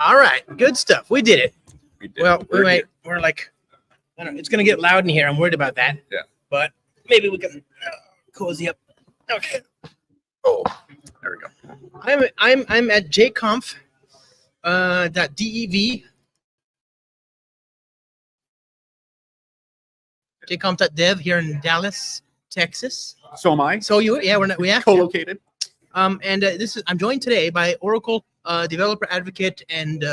All right, good stuff. We did it. We did. Well, we're like, I don't know, it's gonna get loud in here. I'm worried about that. Yeah. But maybe we can cozy up. Okay. Oh, there we go. I'm at jconf .dev. jconf.dev here in Dallas, Texas. So am I. So we have Co-located. And I'm joined today by Oracle developer advocate and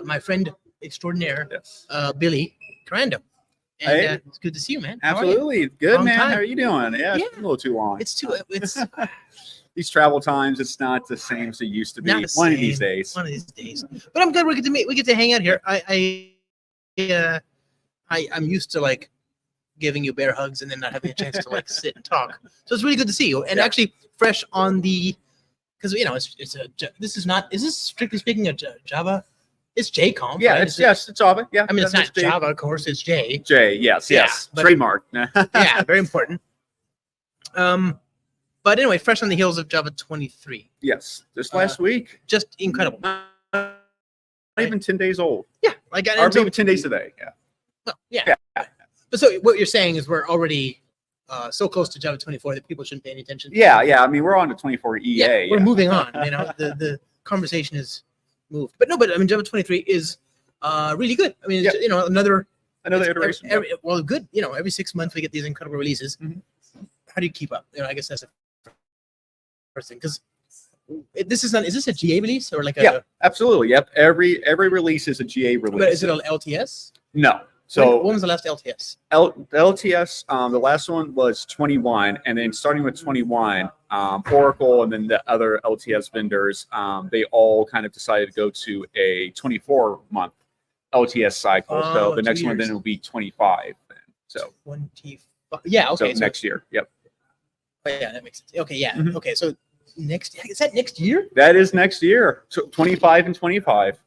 my friend extraordinaire, Yes. Billy Korando. And Hey. it's good to see you, man. Absolutely. Good, Long man. time. How are you doing? Yeah, Yeah. it's a little too long. It's These travel times, it's not the same as it used to be. Not the One of same. these days. One of these days. But I'm glad we get to hang out here. I'm used to like giving you bear hugs and then not having a chance to like sit and talk. So it's really good to see you. And actually fresh on the, because is this strictly speaking a Java? It's JConf. Yeah, right? it's Java. Yeah. I mean, it's not J. Java, of course. It's J. Yes. But- Trademark. Yeah, very important. But anyway, fresh on the heels of Java 23. Yes. Just last week. Just incredible. Not even 10 days old. Yeah, like Or maybe 10 days today. Yeah. Well, yeah. But so what you're saying is we're already so close to Java 24 that people shouldn't pay any attention. Yeah. I mean, we're on to 24 EA. Yeah, we're moving on. You know, the conversation is moved. But I mean, Java 23 is really good. I mean, it's, another iteration. Good. You know, every 6 months we get these incredible releases. Mhm. How do you keep up? You know, I guess that's the first thing, because is this a GA release or like Yeah, absolutely. Yep. Every release is a GA release. But is it an LTS? No. So when was the last LTS? LTS, the last one was 21, and then starting with 21, Oracle and then the other LTS vendors, they all kind of decided to go to a 24-month LTS cycle. So the next one then will be 25. Then. So 25. Yeah. Okay. So next year. Yep. Oh, yeah, that makes sense. Okay. Yeah. Mhm. Okay. So is that next year? That is next year. So 25 and 25.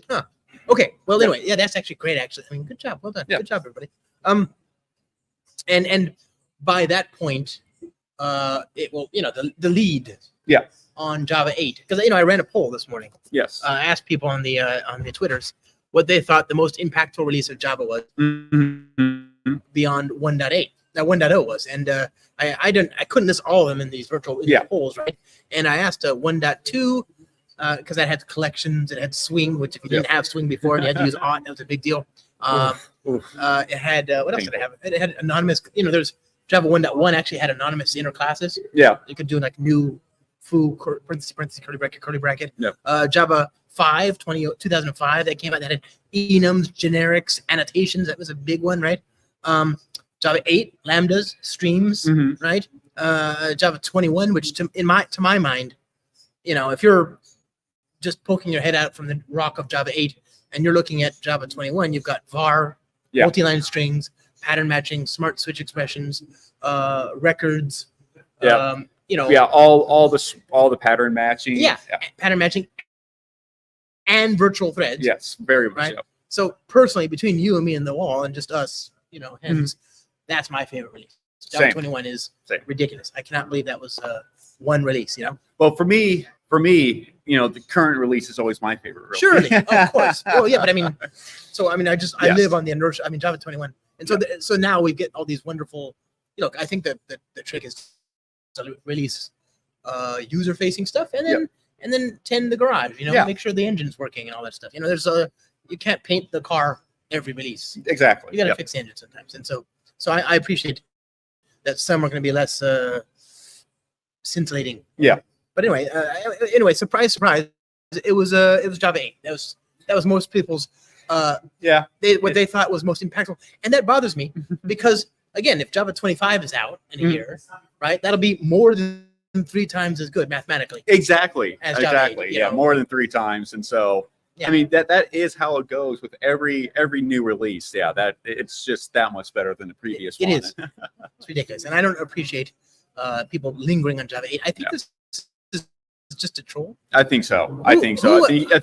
Huh. Okay. Well, anyway, yeah, that's actually great. Actually, I mean, good job. Well done. Yeah. Good job, everybody. And by that point, it will, the lead. Yeah. On Java 8, because I ran a poll this morning. Yes. I asked people on the Twitters what they thought the most impactful release of Java was beyond 1.8. That 1.0 was, and I couldn't list all of them in these polls, right? And I asked 1.2 because that had collections, it had swing, which if you didn't have swing before and you had to use aught, that was a big deal. It had what else did it have? It had anonymous. There's Java 1.1 actually had anonymous inner classes. Yeah. You could do like new foo parentheses curly bracket. Yep. Java 5 2005 that came out that had enums, generics, annotations. That was a big one, right? Java 8 lambdas, streams, right? Java 21, which to my mind, if you're just poking your head out from the rock of Java 8 and you're looking at Java 21, you've got var, multi-line strings, pattern matching, smart switch expressions, records. All the pattern matching. Yeah, pattern matching and virtual threads. Yes, very much right? so. So personally, between you and me and the wall and just us, hens, that's my favorite release. Java 21 is ridiculous. I cannot believe that was one release. Well, for me, the current release is always my favorite. Really. Surely, of course. Well, yeah, but I live on the inertia. I mean, Java 21, and so now we get all these wonderful. I think that the trick is to release user-facing stuff, and then tend the garage. Make sure the engine's working and all that stuff. You can't paint the car every release. Exactly. You got to fix the engine sometimes, and so I appreciate that some are going to be less scintillating. Yeah. But anyway, surprise, it was Java 8. That was most people's what they thought was most impactful, and that bothers me because again, if Java 25 is out in a year, right, that'll be more than 3 times as good mathematically. Exactly. As Java 8, more than 3 times, and so. Yeah. I mean that is how it goes with every new release. Yeah, that it's just that much better than the previous one. It is. It's ridiculous, and I don't appreciate people lingering on Java 8. I think this is just a troll. I think so. I think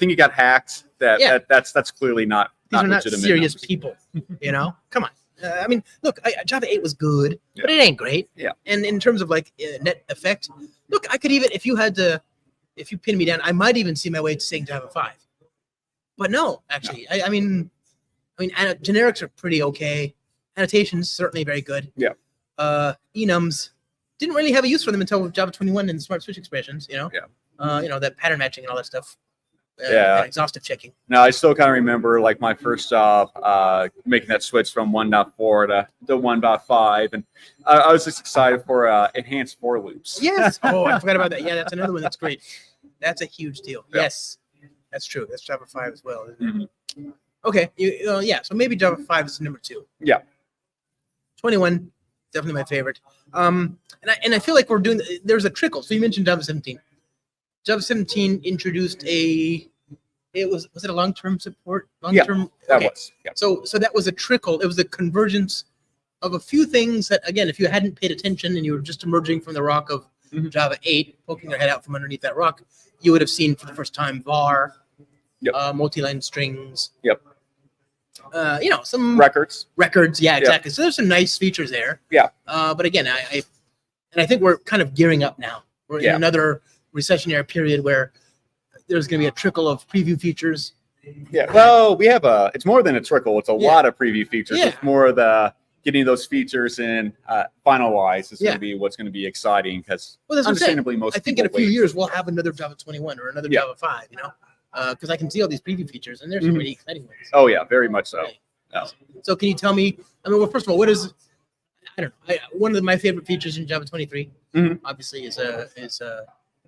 you got hacked. That's clearly not. These are not legitimate serious numbers. people. Come on. I mean, look, Java 8 was good, but it ain't great. Yeah. And in terms of like net effect, look, I could even if you had to if you pin me down, I might even see my way to saying Java 5. But no, actually, no. I mean, generics are pretty okay. Annotations certainly very good. Yeah. Enums didn't really have a use for them until Java 21 and smart switch expressions. Yeah. That pattern matching and all that stuff. And exhaustive checking. Now I still kind of remember like my first job making that switch from 1.4 to 1.5, and I was just excited for enhanced for loops. Yes. Oh, I forgot about that. Yeah, that's another one that's great. That's a huge deal. Yeah. Yes, that's true. That's Java 5 as well. Isn't it? Okay. Yeah. So maybe Java 5 is number 2. Yeah. 21, definitely my favorite. And I feel like there's a trickle. So you mentioned Java 17. Java 17 introduced was it a long-term support? Long-term. That okay. was. Yeah. So that was a trickle. It was a convergence of a few things that, again, if you hadn't paid attention and you were just emerging from the rock of Java 8, poking your head out from underneath that rock, you would have seen for the first time var, multi-line strings. Yep. Some records. Yeah, exactly. Yep. So there's some nice features there. Yeah. But again, I think we're kind of gearing up now. We're in another recessionary period where there's going to be a trickle of preview features. Yeah. Well, we have it's more than a trickle. It's a lot of preview features. Yeah. It's more of the getting those features in finalized is going to be what's going to be exciting because understandably most I think in a few years we'll have another Java 21 or another Java 5, because I can see all these preview features and there's some really exciting ones. Oh yeah, very much so. Right. Oh. So can you tell me, well, first of all, what is, I don't know, one of my favorite features in Java 23 obviously is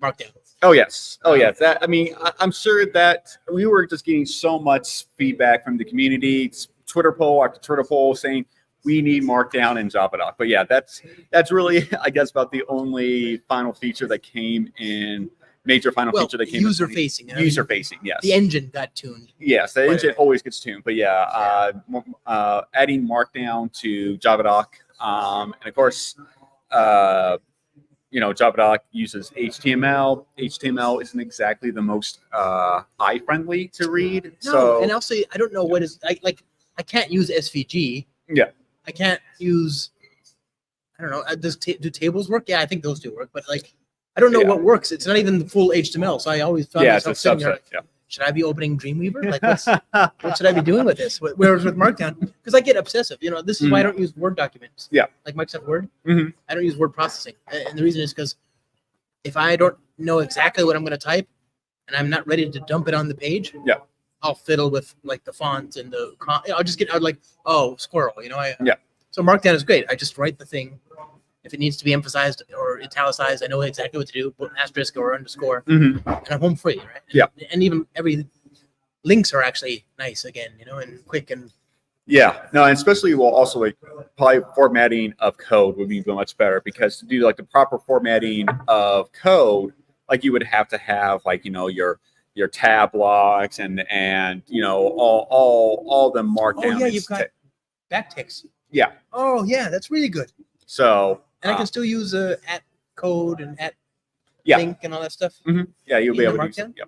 Markdown. Oh yes. I'm sure that we were just getting so much feedback from the community. It's Twitter poll after Twitter poll saying we need Markdown in JavaDoc. But yeah, that's really, I guess, about the only final feature that came in. Major final feature that came user facing. User facing, yes. The engine got tuned. Yes, the engine always gets tuned. But adding Markdown to JavaDoc, and of course, JavaDoc uses HTML. HTML isn't exactly the most eye friendly to read. No, so and also I don't know what is I can't use SVG. Yeah. I can't use. I don't know. Do tables work? Yeah, I think those do work, but I don't know what works. It's not even the full HTML. So I always found myself sitting there should I be opening Dreamweaver? What should I be doing with this? Whereas with Markdown, because I get obsessive. This is why I don't use Word documents. Yeah. Like Microsoft Word. I don't use word processing. And the reason is because if I don't know exactly what I'm going to type and I'm not ready to dump it on the page, I'll fiddle with the font and I'll just get squirrel. So Markdown is great. I just write the thing. If it needs to be emphasized or italicized, I know exactly what to do, put an asterisk or underscore, and I'm home free, right? Yeah. And even every links are actually nice again, and quick and. Yeah, no, and especially also probably formatting of code would be much better because to do the proper formatting of code, you would have to have your tab blocks and all the markdown. Oh yeah, you've got backticks. Yeah. Oh yeah, that's really good. So. And I can still use at code and at link and all that stuff. Yeah, you'll be able to use it. Yep.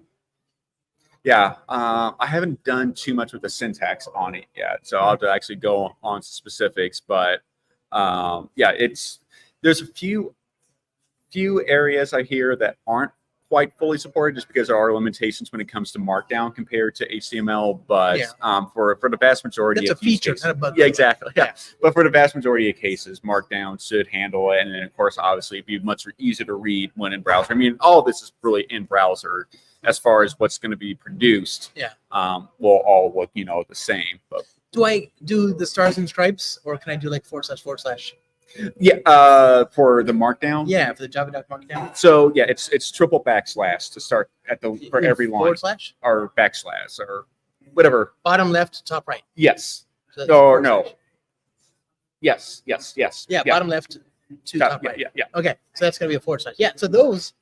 Yeah, I haven't done too much with the syntax on it yet, so I'll have to actually go on specifics. But there's a few areas I hear that aren't quite fully supported just because there are limitations when it comes to Markdown compared to HTML. But for the vast majority of feature, cases, not a bug. Yeah, exactly. Yeah. But for the vast majority of cases, Markdown should handle it. And then, of course, obviously, it'd be much easier to read when in browser. I mean, all of this is really in browser as far as what's going to be produced. Yeah. Will all look, the same. But do I do the stars and stripes, or can I do //? Yeah, for the Markdown. Yeah, for the JavaDoc Markdown. So yeah, it's triple backslash to start for every line. / or backslash or whatever. Bottom left, top right. Yes. So or no. Yes. Yeah, bottom left to top right. Yeah. Okay, so that's gonna be a // Yeah, so those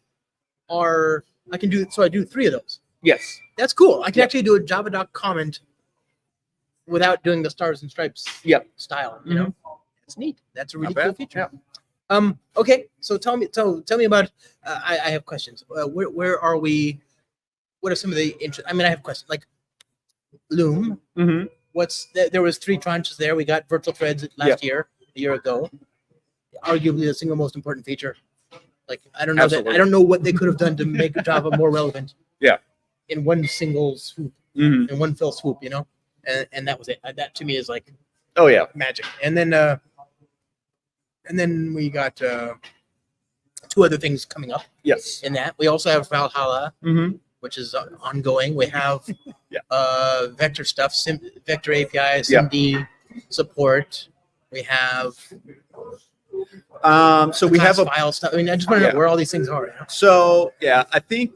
are I do 3 of those. Yes. That's cool. I can actually do a JavaDoc comment without doing the stars and stripes style. It's neat. That's a really cool feature. Yeah. Okay, so tell me about. I have questions. Where are we? What are some of the interest? I have questions like Loom. There was 3 tranches there. We got virtual threads a year ago. Arguably the single most important feature Like I don't know Absolutely. I don't know what they could have done to make Java more relevant. Yeah. In one single swoop, in one fell swoop, you know, and that was it. That to me is like, oh yeah, magic. And then we got 2 other things coming up. Yes. In that we also have Valhalla, which is ongoing. We have vector stuff, vector API, SIMD support. We have so we have a file stuff. I mean, I just want to know where all these things are. You know? So yeah, I think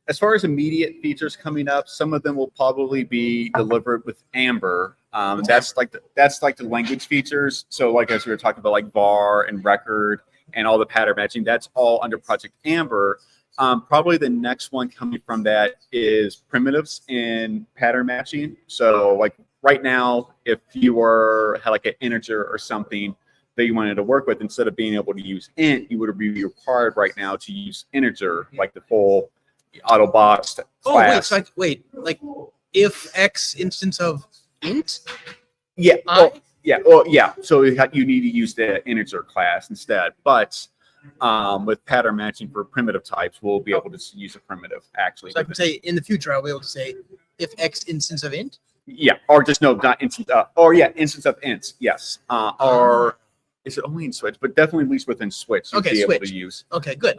as far as immediate features coming up, some of them will probably be delivered with Amber. That's like the language features. So like as we were talking about, like var and record and all the pattern matching, that's all under Project Amber. Probably the next one coming from that is primitives in pattern matching. So like right now, if you had like an integer or something that you wanted to work with, instead of being able to use int, you would be required right now to use integer, like the full Autobox class. Wait, like if X instance of int? Yeah. Yeah. So you need to use the integer class instead. But with pattern matching for primitive types, we'll be able to use a primitive actually. So I can say in the future, I'll be able to say if X instance of int? Yeah, or just no, not instance. Instance of ints. Yes. Or is it only in Switch? But definitely at least within Switch, you'll be able to use. Okay, good.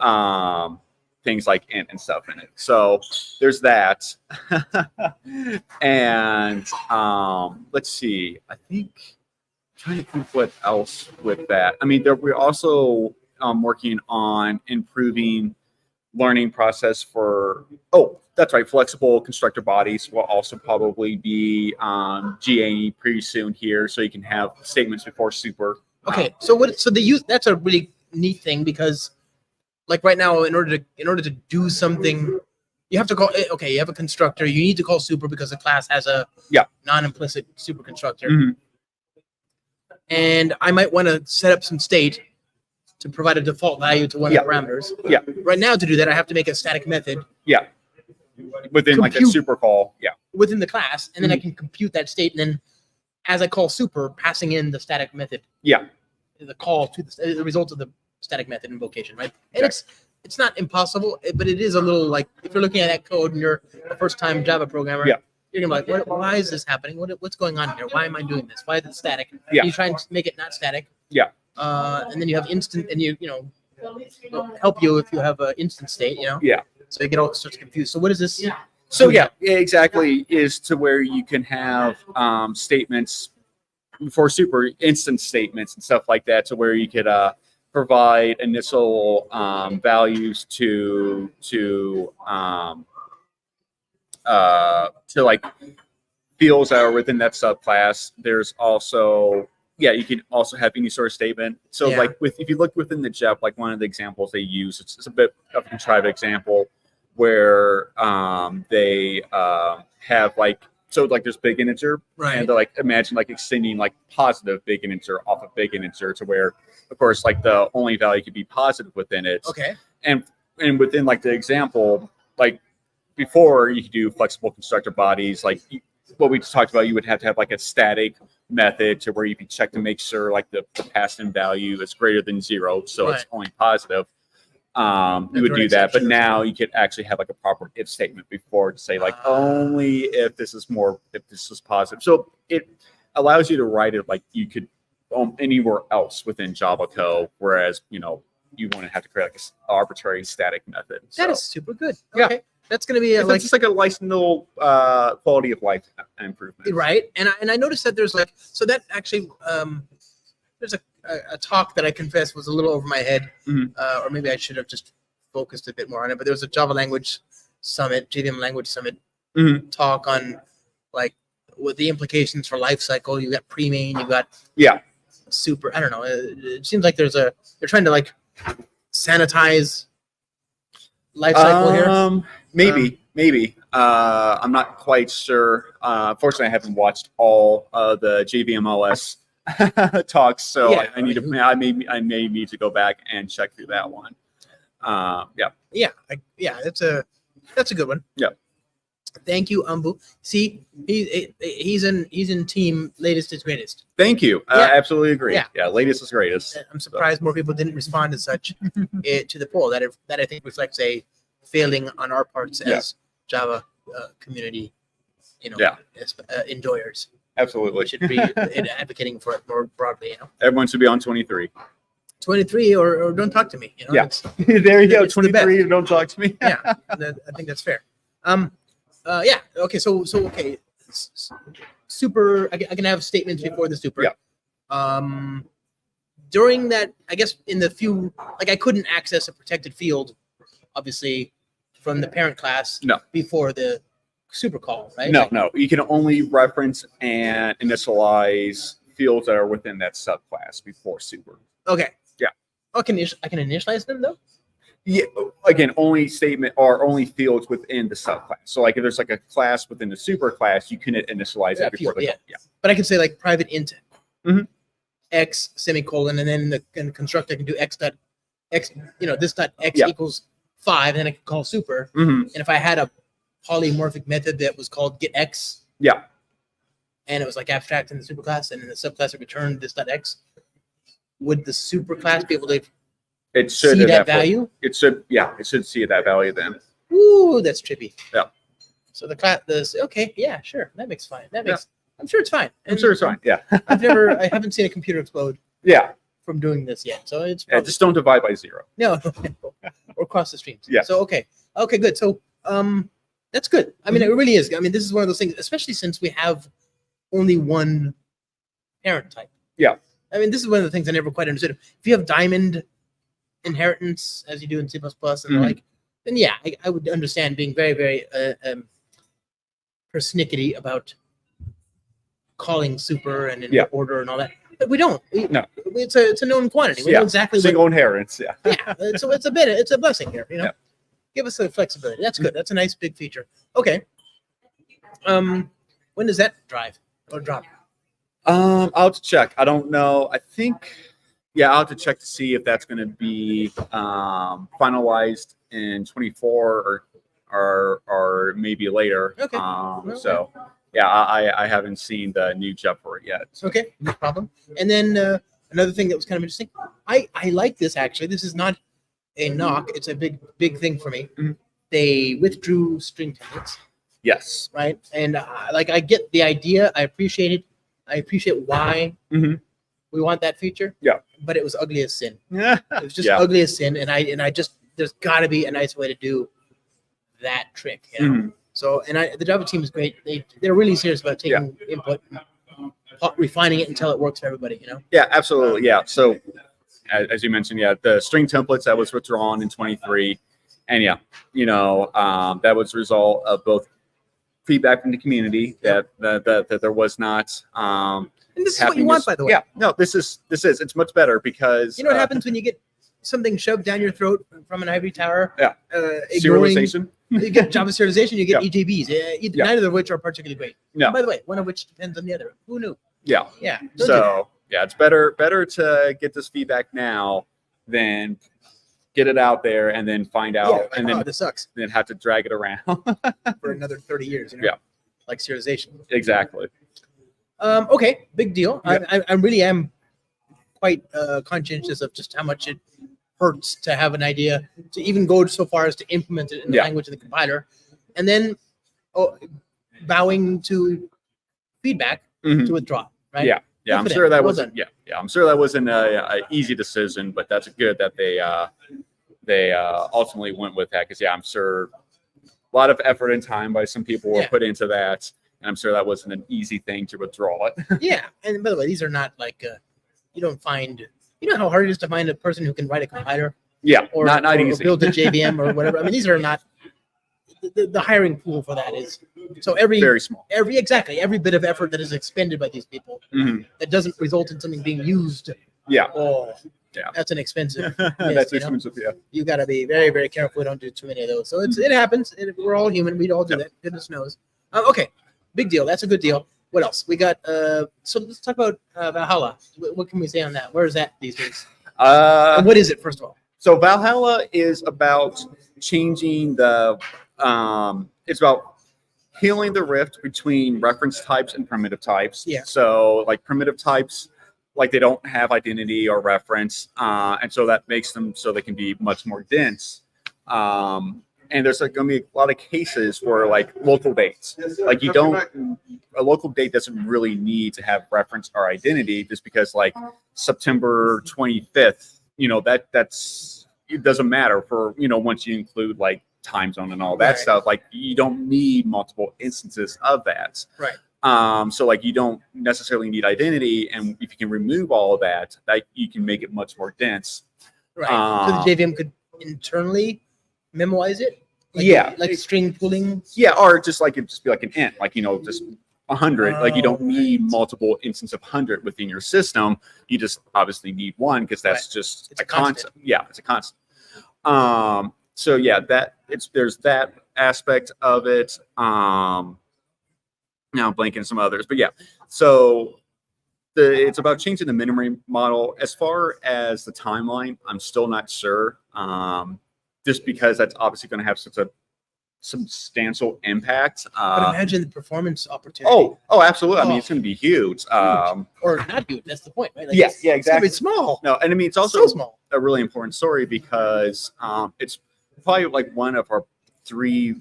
Things like int and stuff in it. So there's that. And let's see. I think I'm trying to think what else with that. I mean, we're also working on improving learning process for. Oh, that's right. Flexible constructor bodies will also probably be GA pretty soon here, so you can have statements before super. Okay, so that's a really neat thing because. Like right now, in order to do something, you have to call. Okay, you have a constructor. You need to call super because the class has a non-implicit super constructor. And I might want to set up some state to provide a default value to one of the parameters. Yeah. Right now, to do that, I have to make a static method. Yeah. Within like a super call. Yeah. Within the class, and then I can compute that state, and then as I call super, passing in the static method. Yeah. The call to the result of the static method invocation, right? And it's not impossible, but it is a little like if you're looking at that code and you're a first-time Java programmer, you're gonna be like, why is this happening? What's going on here? Why am I doing this? Why is it static? Yeah. You try and make it not static. Yeah. And then you have instant, and you know, it'll help you if you have an instant state, you know. Yeah. So you get all sorts of confused. So what is this? Yeah. So exactly is to where you can have statements for super instant statements and stuff like that, to where you could provide initial values to like fields that are within that subclass. There's also you can also have any sort of statement. So like if you look within the JEP, like one of the examples they use, it's a bit of a contrived example where they have like. So like there's big integer, and they're like imagine like extending like positive big integer off of big integer to where, of course, like the only value could be positive within it. Okay. And within like the example, like before you could do flexible constructor bodies, like what we just talked about, you would have to have like a static method to where you can check to make sure like the passed in value is greater than 0, so it's only positive. You would do that, but now you could actually have like a proper if statement before to say like only if this is positive. So it allows you to write it like you could anywhere else within Java code, whereas you want to have to create like an arbitrary static method. That is super good. Okay. Yeah. That's going to be just like a nice little quality of life improvement, right? And I noticed that there's like that actually there's a talk that I confess was a little over my head, or maybe I should have just focused a bit more on it. But there was a Java language summit, JVM language summit talk on like what the implications for lifecycle. You got pre-main, you got super. I don't know. It seems like they're trying to like sanitize lifecycle here. Maybe. I'm not quite sure. Fortunately, I haven't watched all the JVMOS talks, so I may need to go back and check through that one. That's a good one. Thank you, Umbu. See, he's in team latest is greatest. Thank you. Yeah. Absolutely agree. Yeah. Yeah, latest is greatest. I'm surprised more people didn't respond as such to the poll. That I think reflects a failing on our parts as Java community, enjoyers. Absolutely. We should be advocating for it more broadly. Everyone should be on 23. 23 or don't talk to me. Yeah. There you go. It's the 23. Don't talk to me. Yeah, I think that's fair. Yeah. Okay. So okay. Super. I can have statements before the super. Yeah. During that, I guess in the few, I couldn't access a protected field, obviously, from the parent class. No. Before the super call, right? No. You can only reference and initialize fields that are within that subclass before super. Okay. Yeah. Oh, I can initialize them though. Yeah, again, only statement or only fields within the subclass. So, if there's a class within the super class, you can initialize it before the yeah. But I can say private int x semicolon, and then in the constructor I can do x dot x. This dot x equals 5, and then I can call super. And if I had a polymorphic method that was called get x, and it was abstract in the super class, and in the subclass it returned this dot x, would the super class be able to? It should see that value. It should see that value then. Ooh, that's trippy. Yeah. So the class, okay, yeah, sure, that makes fine. That makes. I'm sure it's fine. I'm sure it's fine. Yeah. I haven't seen a computer explode. Yeah. From doing this yet, so it's. Just don't divide by 0. No, or cross the streams. Yeah. So okay, good. So that's good. I mean, it really is. I mean, this is one of those things, especially since we have only one parent type. Yeah. I mean, this is one of the things I never quite understood. If you have diamond inheritance as you do in C++ and the like, then yeah, I would understand being very, very persnickety about calling super and in order and all that. But we don't. No. It's a known quantity. We know exactly single inheritance. Yeah. Yeah. So it's a blessing here. Yeah. Give us the flexibility. That's good. That's a nice big feature. Okay. When does that drive or drop? I'll have to check. I don't know. I think. Yeah, I'll have to check to see if that's going to be finalized in 24 or maybe later. Okay. So, yeah, I haven't seen the new job for it yet. So. Okay, no problem. And then another thing that was kind of interesting, I like this actually. This is not a knock. It's a big thing for me. They withdrew string templates. Yes. Right, and I get the idea. I appreciate it. I appreciate why we want that feature. Yeah. But it was ugly as sin. It was just ugly as sin, and I just there's got to be a nice way to do that trick. So the Java team is great. They're really serious about taking input, refining it until it works for everybody. Yeah, absolutely. Yeah. So as you mentioned, the string templates that was withdrawn in 23, and that was a result of both feedback from the community that there was not. And this is what you want, by the way. Yeah, no, this is it's much better because you know what happens when you get something shoved down your throat from an ivory tower. Yeah, serialization. You get Java serialization. You get EJBs. Neither of which are particularly great. No. And by the way, one of which depends on the other. Who knew? Yeah. Yeah. So it's better to get this feedback now than get it out there and then find out and then this sucks. Then have to drag it around for another 30 years. Yeah. Like serialization. Exactly. Okay, big deal. Yeah. I really am quite conscientious of just how much it hurts to have an idea, to even go so far as to implement it in the language of the compiler, and then bowing to feedback to withdraw. Right? Yeah. Yeah. I'm sure that wasn't. Yeah. I'm sure that wasn't a easy decision, but that's good that they ultimately went with that because I'm sure a lot of effort and time by some people were put into that. And I'm sure that wasn't an easy thing to withdraw it. Yeah. And by the way, these are not you don't find, how hard it is to find a person who can write a compiler? Yeah. Or easy. Or build a JVM or whatever. I mean, these are not, the hiring pool for that is, so very small. Every bit of effort that is expended by these people that doesn't result in something being used. Yeah. Oh, yeah. That's an expensive. That's expensive. Yeah. You got to be very, very careful. We don't do too many of those. So it happens. We're all human. We all do that. Goodness knows. Okay. Big deal. That's a good deal. What else? We got, so let's talk about Valhalla. What can we say on that? Where is that these days? And what is it, first of all? So Valhalla is about changing the, it's about healing the rift between reference types and primitive types. Yeah. So like primitive types, like they don't have identity or reference, and so that makes them so they can be much more dense. And there's like going to be a lot of cases where like local dates, like a local date doesn't really need to have reference or identity, just because like September 25th, that's it doesn't matter for once you include like time zone and all that stuff. Like you don't need multiple instances of that. Right. So like you don't necessarily need identity, and if you can remove all of that, you can make it much more dense. Right. So the JVM could internally memorize it. Like string pooling. Yeah, or just like it just be like an int, like just 100. Like you don't need multiple instances of 100 within your system. You just obviously need one, because that's just a constant. Yeah, it's a constant. So yeah, there's that aspect of it. Now I'm blanking some others, but yeah. So it's about changing the memory model. As far as the timeline, I'm still not sure. Just because that's obviously going to have such a substantial impact. But imagine the performance opportunity. Oh, absolutely. I mean, it's going to be huge. Or not huge. That's the point, right? Like yeah, exactly. It's going to be small. No, and I mean, it's also so small. a really important story, because it's probably like one of our 3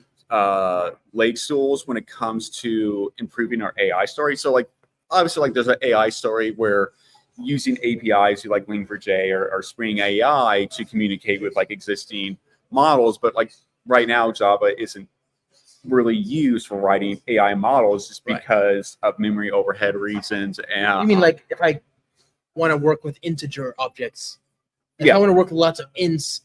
leg stools when it comes to improving our AI story. So like, obviously, like there's an AI story where using APIs like Link4j or Spring AI to communicate with like existing models, but like right now Java isn't really used for writing AI models just because of memory overhead reasons. And you mean like if I want to work with integer objects, if I want to work with lots of ints,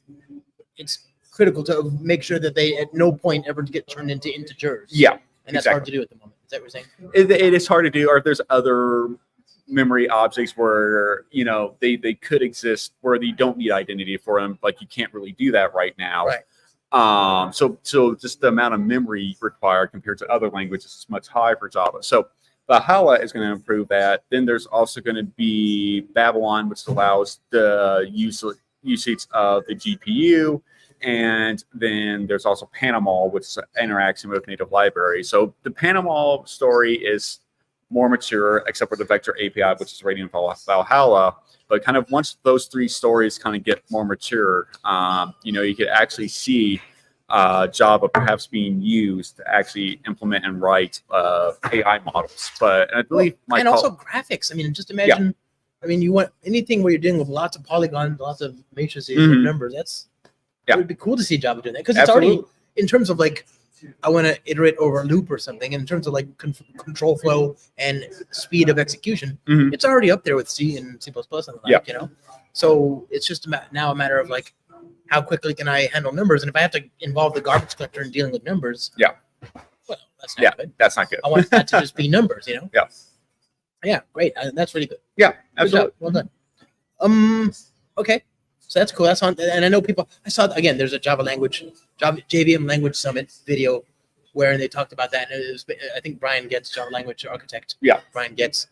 it's critical to make sure that they at no point ever get turned into integers. Yeah, and that's hard to do at the moment. Is that what you're saying? It is hard to do. Or if there's other memory objects where they could exist where you don't need identity for them, like you can't really do that right now. So just the amount of memory required compared to other languages is much higher for Java. So Valhalla is going to improve that. Then there's also going to be Babylon, which allows the usage of the GPU. And then there's also Panama, which is interacting with native libraries. So the Panama story is more mature, except for the vector API, which is waiting for Valhalla. But kind of once those 3 stories kind of get more mature, you could actually see Java perhaps being used to actually implement and write AI models. But I believe also graphics. I mean, just imagine. Yeah. I mean, you want anything where you're dealing with lots of polygons, lots of matrices of numbers. It would be cool to see Java doing that, because it's already in terms of like, I want to iterate over a loop or something. In terms of like control flow and speed of execution, it's already up there with C and C++ and the like, So it's just now a matter of like, how quickly can I handle numbers? And if I have to involve the garbage collector in dealing with numbers, well, that's not good. That's not good. I want that to just be numbers, Yeah, great. That's really good. Yeah, absolutely. Well done. Okay. So that's cool. That's on, and I know people. I saw again. There's a Java JVM language summit video where they talked about that. And it was, I think Brian Getz, Java language architect. Yeah. Brian Getz.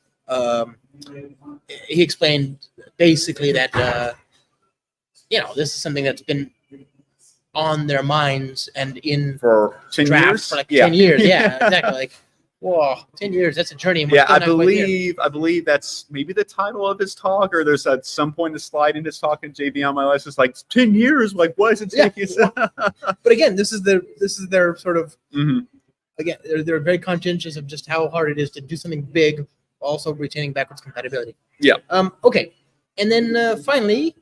He explained basically that this is something that's been on their minds and in for 10 drafts years. For like 10 years. Yeah, exactly. Like, whoa, 10 years. That's a journey. I believe that's maybe the title of his talk, or there's at some point in the slide in his talk in JV on my list. It's like 10 years. Like, what is it taking? But again, this is their sort of again, they're very conscientious of just how hard it is to do something big, also retaining backwards compatibility. Yeah. Okay. And then finally,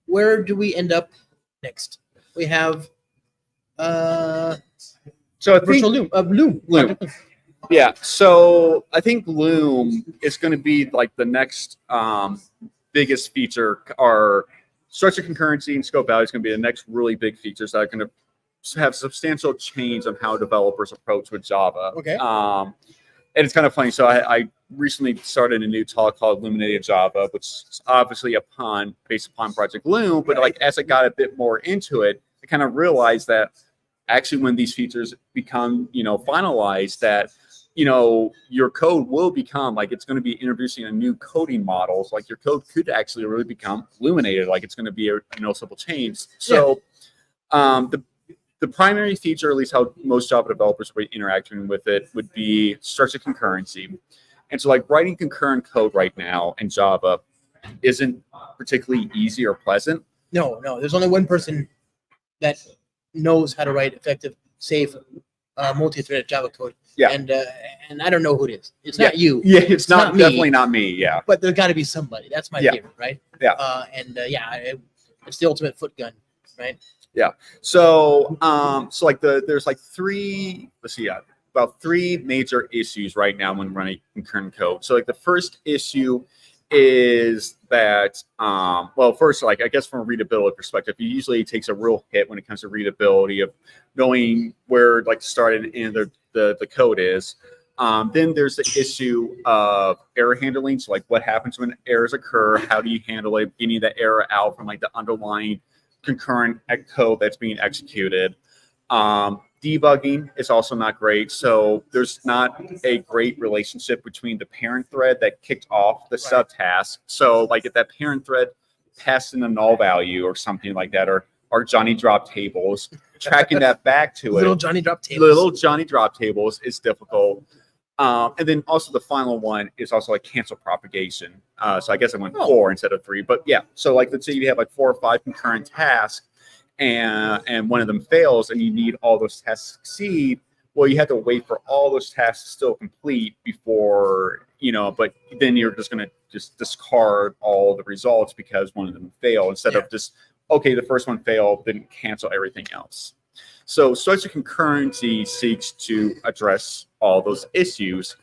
where do we end up next? We have virtual Loom. Yeah, so I think Loom is going to be like the next biggest feature. Our structured concurrency and scope value is going to be the next really big features that are going to have substantial change on how developers approach with Java. Okay. And it's kind of funny. So I recently started a new talk called Illuminated Java, which is obviously based upon Project Loom. But like as I got a bit more into it, I kind of realized that actually when these features become finalized, that your code will become like, it's going to be introducing a new coding models. Like your code could actually really become illuminated. Like it's going to be a noticeable change. So the the primary feature, at least how most Java developers would be interacting with it, would be structured concurrency. And so like writing concurrent code right now in Java isn't particularly easy or pleasant. No, there's only one person that knows how to write effective, safe, multi-threaded Java code. Yeah. And I don't know who it is. It's not you. Yeah, it's not me. Definitely not me. Yeah. But there's got to be somebody. That's my favorite, right? Yeah. It's the ultimate foot gun, right? Yeah. So like there's like about three major issues right now when running concurrent code. So like the first issue is that first, like I guess from a readability perspective, it usually takes a real hit when it comes to readability of knowing where like to start and end the code is. Then there's the issue of error handling. So like what happens when errors occur? How do you handle it? Getting the error out from like the underlying concurrent code that's being executed. Debugging is also not great. So there's not a great relationship between the parent thread that kicked off the subtask. So like if that parent thread passed in a null value or something like that, or Johnny drop tables, tracking that back to Little Johnny drop tables is difficult. And then also the final one is also like cancel propagation. So I guess I went 4 instead of 3, but yeah. So like let's say you have like 4 or 5 concurrent tasks, and one of them fails, and you need all those tasks to succeed. Well, you have to wait for all those tasks to still complete before But then you're just going to discard all the results because one of them failed instead of just the first one failed, then cancel everything else. So structured concurrency seeks to address all those issues.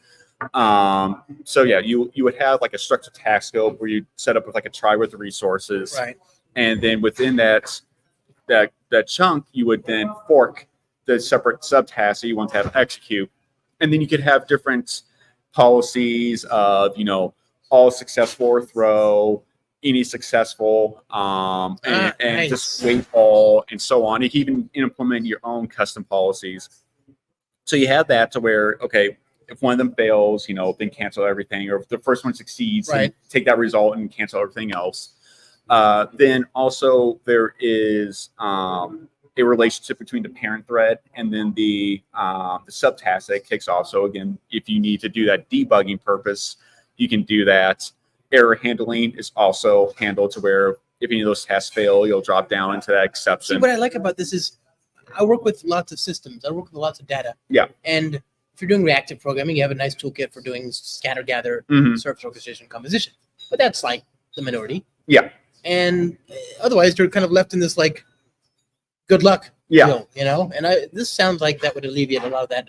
You would have like a structured task scope where you set up with like a try with the resources, right? And then within that chunk, you would then fork the separate subtasks that you want to have execute, and then you could have different policies of all successful or throw, any successful, and just wait all, and so on. You can even implement your own custom policies. So you have that to where, if one of them fails, then cancel everything, or if the first one succeeds, then take that result and cancel everything else. Then also there is a relationship between the parent thread and then the subtask that kicks off. So again, if you need to do that debugging purpose, you can do that. Error handling is also handled to where if any of those tasks fail, you'll drop down into that exception. See, what I like about this is I work with lots of systems. I work with lots of data. Yeah. And if you're doing reactive programming, you have a nice toolkit for doing scatter, gather, surface orchestration, composition. But that's like the minority. Yeah. And otherwise, they're kind of left in this like good luck deal, And this sounds like that would alleviate a lot of that.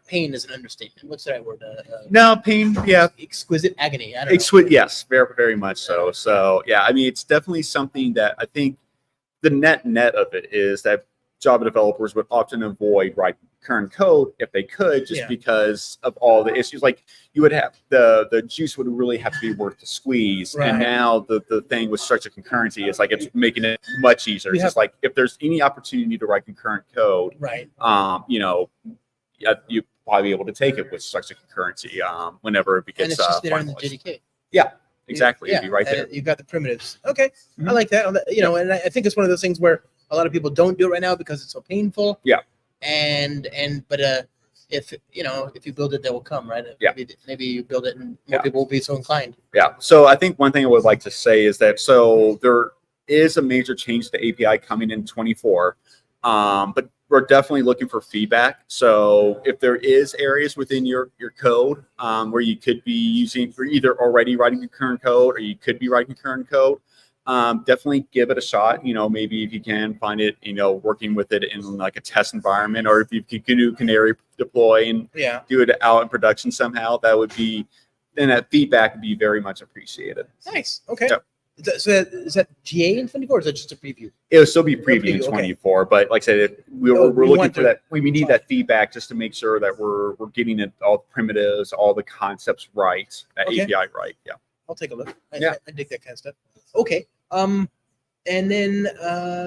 Pain is an understatement. What's the right word? No, pain. Yeah. Exquisite agony. I don't know. Yes, very, very much so. So yeah, I mean, it's definitely something that I think the net of it is that Java developers would often avoid writing current code if they could, just because of all the issues. Like you would have the juice would really have to be worth the squeeze. Right. And now the thing with structured concurrency is like it's making it much easier. It's just like if there's any opportunity to write concurrent code, you probably be able to take it with structured concurrency whenever it gets and it's just there in the JDK. Yeah, exactly. It'd be right there. You've got the primitives. Okay, I like that. And I think it's one of those things where a lot of people don't do it right now because it's so painful. Yeah. But if you build it, they will come, right? Yeah. Maybe you build it and more people will be so inclined. Yeah. So I think one thing I would like to say is that there is a major change to API coming in 24, but we're definitely looking for feedback. So if there is areas within your code where you could be using, or either already writing concurrent code or you could be writing concurrent code, definitely give it a shot. Maybe if you can find it, working with it in like a test environment, or if you can do canary deploy and do it out in production somehow, then that feedback would be very much appreciated. Nice. Okay. Yep. So is that GA in 24 or is that just a preview? It will still be preview in 24, but like I said, we're looking for that. We need that feedback just to make sure that we're getting it, all the primitives, all the concepts right, that API right. Yeah. I'll take a look. I dig that kind of stuff. Okay. And then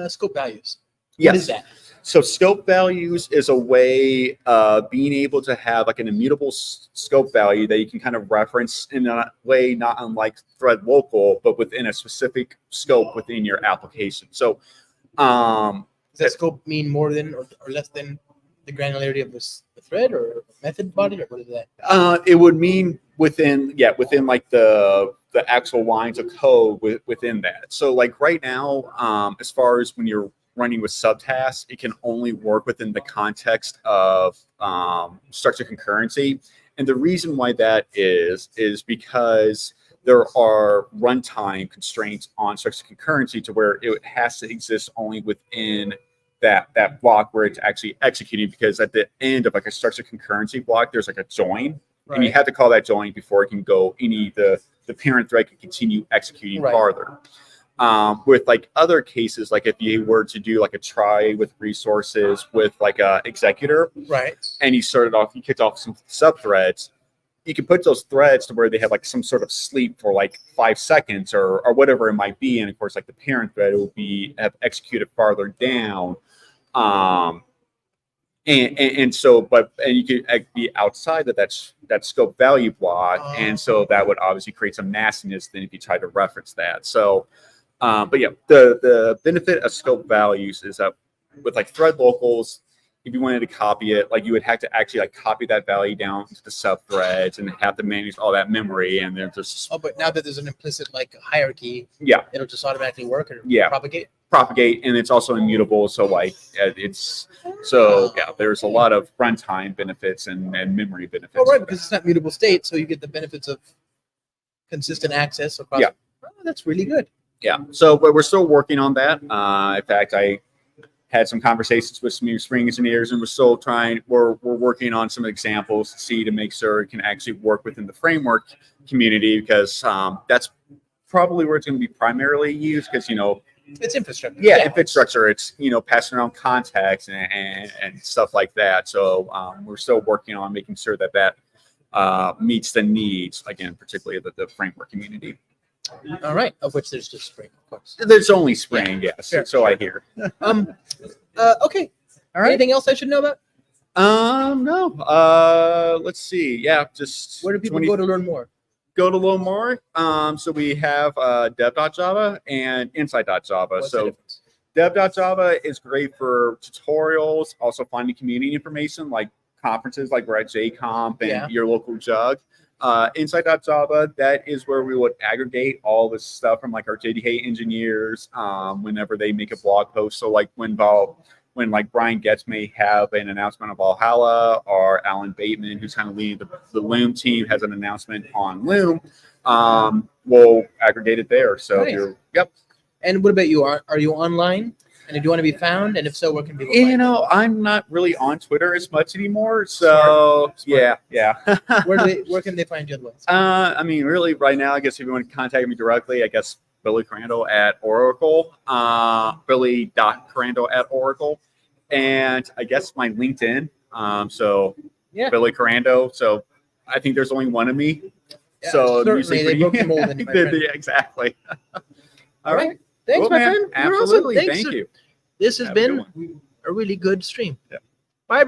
scope values. What is that? So scope values is a way of being able to have like an immutable scope value that you can kind of reference in a way not unlike thread local, but within a specific scope within your application. So Does scope mean more than or less than the granularity of the thread or method body, or what is that? It would mean within like the actual lines of code within that. So like right now, as far as when you're running with subtasks, it can only work within the context of structured concurrency. And the reason why that is because there are runtime constraints on structured concurrency to where it has to exist only within that block where it's actually executing, because at the end of like a structured concurrency block, there's like a join, and you have to call that join before it can go the parent thread can continue executing farther. With like other cases, like if you were to do like a try with resources with like a executor, and you kicked off some subthreads, you can put those threads to where they have like some sort of sleep for like 5 seconds or whatever it might be, and of course like the parent thread will have executed farther down, and so you could be outside of that scope value block, and so that would obviously create some nastiness then if you try to reference that. So but yeah, the benefit of scope values is that with like thread locals, if you wanted to copy it, like you would have to actually like copy that value down to the subthreads and have to manage all that memory, and then just but now that there's an implicit like hierarchy, it'll just automatically work or propagate, and it's also immutable. So like there's a lot of runtime benefits and memory benefits. Oh, right, because it's not mutable state, so you get the benefits of consistent access across. Oh, that's really good. Yeah, but we're still working on that. In fact, I had some conversations with some Spring engineers, and we're working on some examples to make sure it can actually work within the framework community, because that's probably where it's going to be primarily used, because it's infrastructure. Infrastructure. It's passing around context and stuff like that. So we're still working on making sure that meets the needs, again, particularly the framework community. All right, of which there's just Spring, of course. There's only Spring, yes. Sure, so I hear. Okay. All right. Anything else I should know about? No. Let's see. Yeah, just where do people go to learn more? Go to learn more. So we have dev.java and insight.java. What's so dev.java is great for tutorials, also finding community information like conferences like we're at JComp and your local Jug. Insight.java, that is where we would aggregate all this stuff from like our JDK engineers whenever they make a blog post. So like when like Brian Getz may have an announcement of Valhalla, or Alan Bateman, who's kind of leading the Loom team, has an announcement on Loom, we'll aggregate it there. So And what about you? Are you online? And do you want to be found? And if so, where can people find you? I'm not really on Twitter as much anymore. So Smart. Yeah. Where can they find you otherwise? I mean, really right now, I guess if you want to contact me directly, I guess Billy Korando at Oracle, Billy.Korando at Oracle. And I guess my LinkedIn. Billy Korando. So I think there's only one of me. Yeah, so certainly they broke the mold in my friend. Exactly. All right. Thanks, cool, my man. friend. Absolutely. Thank you. This has been a really good stream. Yeah.